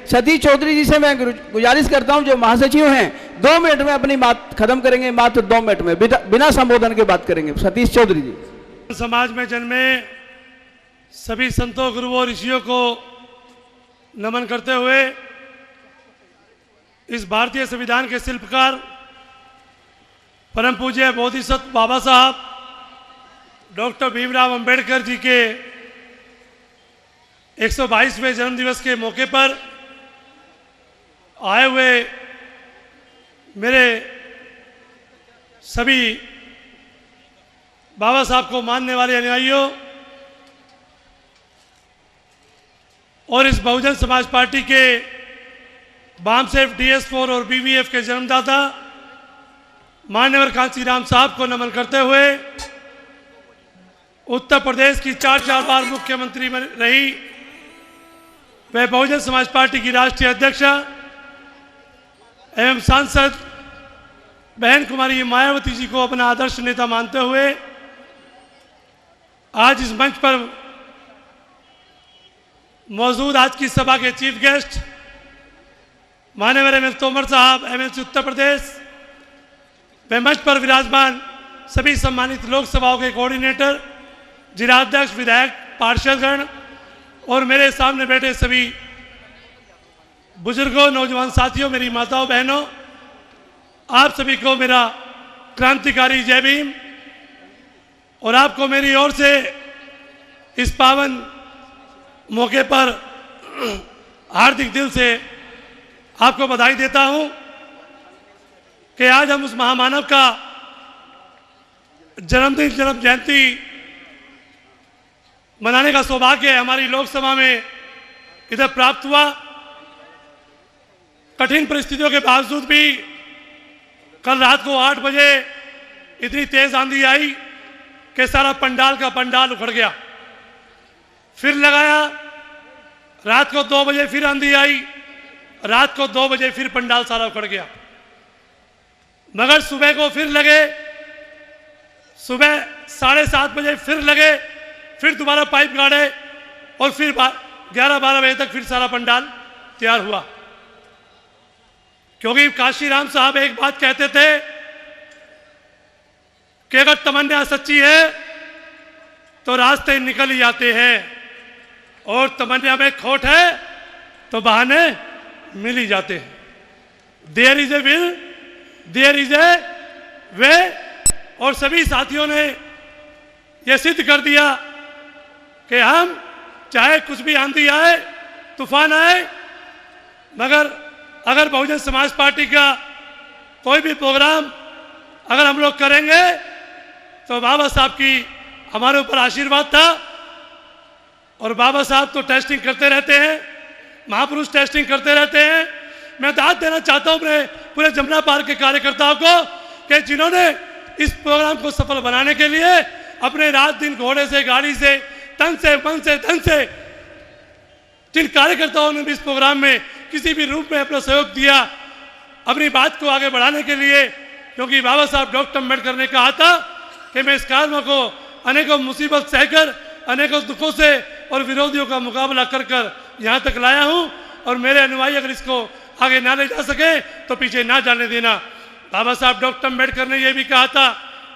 सतीश चौधरी जी से मैं गुजारिश करता हूं, जो महासचिव हैं, 2 मिनट में अपनी बात खत्म करेंगे, मात्र 2 मिनट में बिना संबोधन के बात करेंगे। सतीश चौधरी जी। समाज में जन्मे सभी संतों, गुरुओं, ऋषियों को नमन करते हुए इस भारतीय संविधान के शिल्पकार परम पूज्य बोधिसत्व बाबा साहब डॉक्टर भीमराव अंबेडकर जी के 122वें जन्मदिवस के मौके पर आए हुए मेरे सभी बाबा साहब को मानने वाले अनुयायियों और इस बहुजन समाज पार्टी के बामसेफ, DS4 और BVF के जन्मदाता मान्यवर कांशीराम साहब को नमन करते हुए उत्तर प्रदेश की 4 बार मुख्यमंत्री रही वह बहुजन समाज पार्टी की राष्ट्रीय अध्यक्षा एवं सांसद बहन कुमारी मायावती जी को अपना आदर्श नेता मानते हुए आज इस मंच पर मौजूद आज की सभा के चीफ गेस्ट माननीय ML तोमर साहब, MLC उत्तर प्रदेश, व मंच पर विराजमान सभी सम्मानित लोकसभाओं के कोऑर्डिनेटर, जिलाध्यक्ष, विधायक, पार्षदगण और मेरे सामने बैठे सभी बुजुर्गों, नौजवान साथियों, मेरी माताओं, बहनों, आप सभी को मेरा क्रांतिकारी जय भीम और आपको मेरी ओर से इस पावन मौके पर हार्दिक दिल से आपको बधाई देता हूं कि आज हम उस महामानव का जन्मदिन, जन्म जयंती मनाने का सौभाग्य हमारी लोकसभा में इधर प्राप्त हुआ। कठिन परिस्थितियों के बावजूद भी कल रात को 8 बजे इतनी तेज आंधी आई कि सारा पंडाल का पंडाल उखड़ गया। फिर लगाया, रात को 2 बजे फिर आंधी आई, रात को 2 बजे फिर पंडाल सारा उखड़ गया। मगर सुबह को फिर लगे, सुबह 7:30 बजे फिर लगे, फिर दोबारा पाइप गाड़े और फिर 11-12 बजे तक फिर सारा पंडाल तैयार हुआ। क्योंकि कांशीराम साहब एक बात कहते थे कि अगर तमन्ना सच्ची है तो रास्ते निकल ही आते हैं और तमन्ना में खोट है तो बहाने मिल ही जाते हैं। There is a will, there is a way. और सभी साथियों ने यह सिद्ध कर दिया कि हम चाहे कुछ भी आंधी आए, तूफान आए, मगर अगर बहुजन समाज पार्टी का कोई भी प्रोग्राम अगर हम लोग करेंगे तो बाबा साहब की हमारे ऊपर आशीर्वाद था। और बाबा साहब तो टेस्टिंग करते रहते हैं, महापुरुष टेस्टिंग करते रहते हैं। मैं दाद देना चाहता हूं अपने पूरे जमुना पार्क के कार्यकर्ताओं को कि जिन्होंने इस प्रोग्राम को सफल बनाने के लिए अपने रात दिन घोड़े से, गाड़ी से, तन से, मन से, धन से, जिन कार्यकर्ताओं ने भी इस प्रोग्राम में किसी भी रूप में अपना सहयोग दिया अपनी बात को आगे बढ़ाने के लिए, क्योंकि बाबा साहब डॉक्टर अम्बेडकर ने कहा था कि मैं इस कार्य को अनेकों मुसीबत सहकर, अनेकों दुखों से और विरोधियों का मुकाबला कर कर यहाँ तक लाया हूँ और मेरे अनुयायी अगर इसको आगे ना ले जा सके तो पीछे ना जाने देना। बाबा साहब डॉक्टर अम्बेडकर ने यह भी कहा था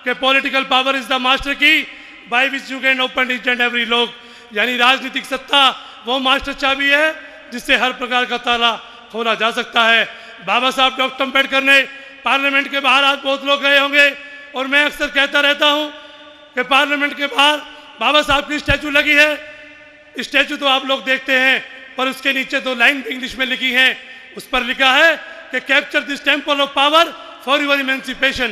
कि political power is the master key by which you can open each and every lock, यानी राजनीतिक सत्ता वो मास्टर चाबी है जिससे हर प्रकार का ताला खोला जा सकता है। बाबा साहब डॉक्टर अम्बेडकर ने पार्लियामेंट के बाहर आज बहुत लोग गए होंगे और मैं अक्सर कहता रहता हूँ कि पार्लियामेंट के बाहर बाबा साहब की स्टैचू लगी है। स्टैचू तो आप लोग देखते हैं पर उसके नीचे 2 लाइन इंग्लिश में लिखी हैं। उस पर लिखा है कि capture this temple of power for your emancipation,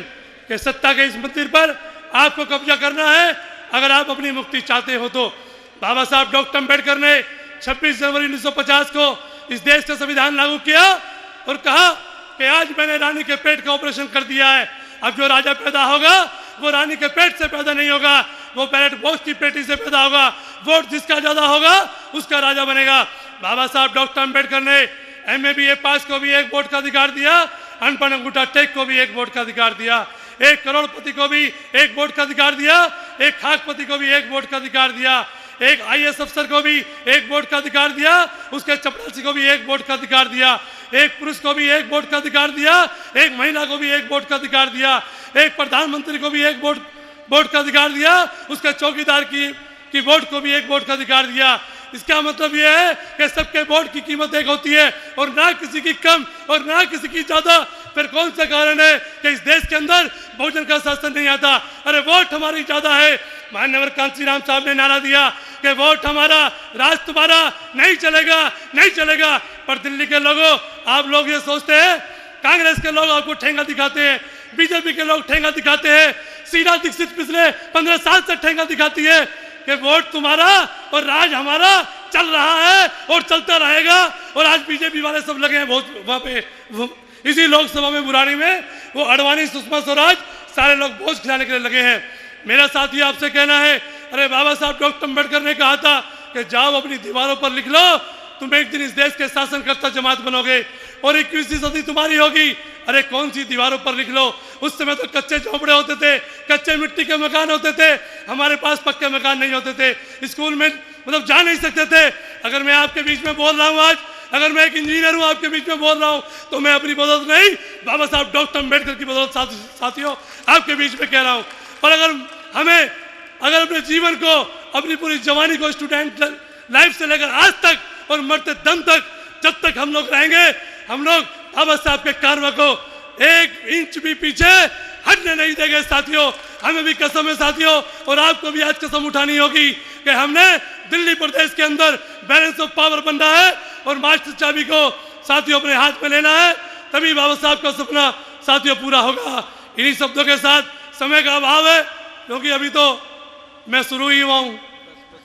कि सत्ता के इस मंदिर पर आपको कब्जा करना है अगर आप अपनी मुक्ति चाहते हो तो। बाबा साहब डॉक्टर अम्बेडकर ने 26 जनवरी 1950 को इस देश का संविधान लागू किया और कहा कि आज मैंने रानी के पेट का ऑपरेशन कर दिया है, अब जो राजा पैदा होगा वो रानी के पेट से पैदा नहीं होगा, वो बैलेट बॉक्स की पेटी से पैदा होगा, वोट जिसका ज्यादा होगा उसका राजा बनेगा। बाबा साहब डॉक्टर अम्बेडकर ने MA BA पास को भी 1 वोट का अधिकार दिया, अनपढ़ अंगूठा टेक को भी 1 वोट का अधिकार दिया, 1 करोड़पति को भी 1 वोट का अधिकार दिया, 1 खाकपति को भी 1 वोट का अधिकार दिया, एक आईएएस अफसर को भी एक वोट का अधिकार दिया, उसके चपरासी को भी एक वोट का अधिकार दिया, एक पुरुष को भी एक वोट का अधिकार दिया, एक महिला को भी एक वोट का अधिकार दिया, एक प्रधानमंत्री को भी एक वोट का अधिकार दिया, उसके चौकीदार की वोट को भी एक वोट का अधिकार दिया। इसका मतलब यह है कि सबके वोट की कीमत एक होती है और ना किसी की कम और ना किसी की ज्यादा। फिर कौन सा कारण है कि इस देश के अंदर बहुजन का शासन नहीं आता? अरे वोट हमारी ज्यादा है। माननीय कांची राम साहब ने नारा दिया कि वोट हमारा, राज तुम्हारा, नहीं चलेगा, नहीं चलेगा। पर दिल्ली के लोगों, आप लोग ये सोचते हैं, कांग्रेस के लोग आपको ठेंगा दिखाते हैं, बीजेपी के लोग ठेंगा दिखाते हैं, शीला दीक्षित पिछले 15 साल से ठेंगा दिखाती है कि वोट तुम्हारा और राज हमारा चल रहा है और चलता रहेगा। और आज बीजेपी वाले सब लगे हैं बहुत वहां पे, इसी लोकसभा में बुराड़ी में वो अडवाणी, सुषमा स्वराज, सारे लोग बोझ खिलाने के लिए लगे हैं। मेरा साथी आपसे कहना है, अरे बाबा साहब डॉक्टर अम्बेडकर ने कहा था कि जाओ अपनी दीवारों पर लिख लो, तुम एक दिन इस देश के शासनकर्ता जमात बनोगे और 21वीं सदी तुम्हारी होगी। अरे कौन सी दीवारों पर लिख लो? उस समय तो कच्चे झोंपड़े होते थे, कच्चे मिट्टी के मकान होते थे, हमारे पास पक्के मकान नहीं होते थे, स्कूल में मतलब जा नहीं सकते थे। अगर मैं आपके बीच में बोल रहा हूँ आज, अगर मैं एक इंजीनियर हूँ आपके बीच में बोल रहा हूँ, तो मैं अपनी बदौलत नहीं, बाबा साहब डॉक्टर अम्बेडकर की बदौलत साथियों आपके बीच में कह रहा हूँ। और अगर अपने जीवन को, अपनी पूरी जवानी को, स्टूडेंट लाइफ से लेकर आज तक और मरते दम तक, जब तक हम लोग रहेंगे, हम लोग बाबा साहब के कार्य को 1 इंच भी पीछे हटने नहीं देंगे साथियों। हमें भी कसम है साथियों, और आपको भी आज कसम उठानी होगी कि हमने दिल्ली प्रदेश के अंदर बैलेंस ऑफ पावर बनना है और मास्टर चाबी को साथियों अपने हाथ में लेना है, तभी बाबा साहब का सपना साथियों पूरा होगा। इन्हीं शब्दों के साथ, समय का अभाव है क्योंकि अभी तो मैं शुरू ही हुआ हूँ,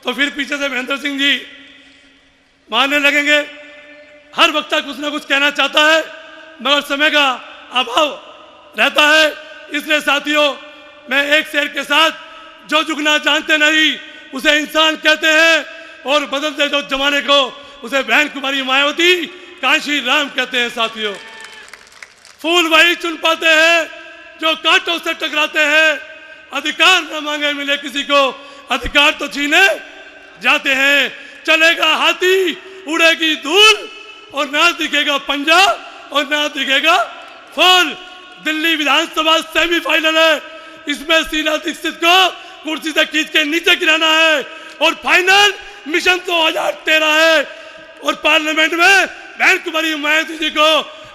तो फिर पीछे से महेंद्र सिंह जी मारने लगेंगे। हर वक्ता कुछ ना कुछ कहना चाहता है मगर समय का अभाव रहता है। इसलिए साथियों, मैं एक शेर के साथ, जो जुगना जानते नहीं उसे इंसान कहते हैं और बदलते जो जमाने को उसे बहन कुमारी मायावती, कांशी राम कहते हैं साथियों। फूल वही चुन पाते हैं जो कांटों से टकराते हैं, अधिकार न मांगे मिले किसी को, अधिकार तो छीने जाते हैं। चलेगा हाथी, उड़ेगी धूल और ना दिखेगा पंजा और ना दिखेगा फूल। दिल्ली विधानसभा सेमीफाइनल है, इसमें शीला दीक्षित को कुर्सी से खींच के नीचे गिराना है और फाइनल मिशन 2013 है और पार्लियामेंट में बहन कुमारी मायावती जी को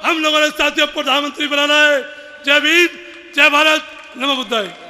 हम लोगों ने साथियों प्रधानमंत्री बनाना है। जय भीम, जय भारत, नमो बुद्धाय।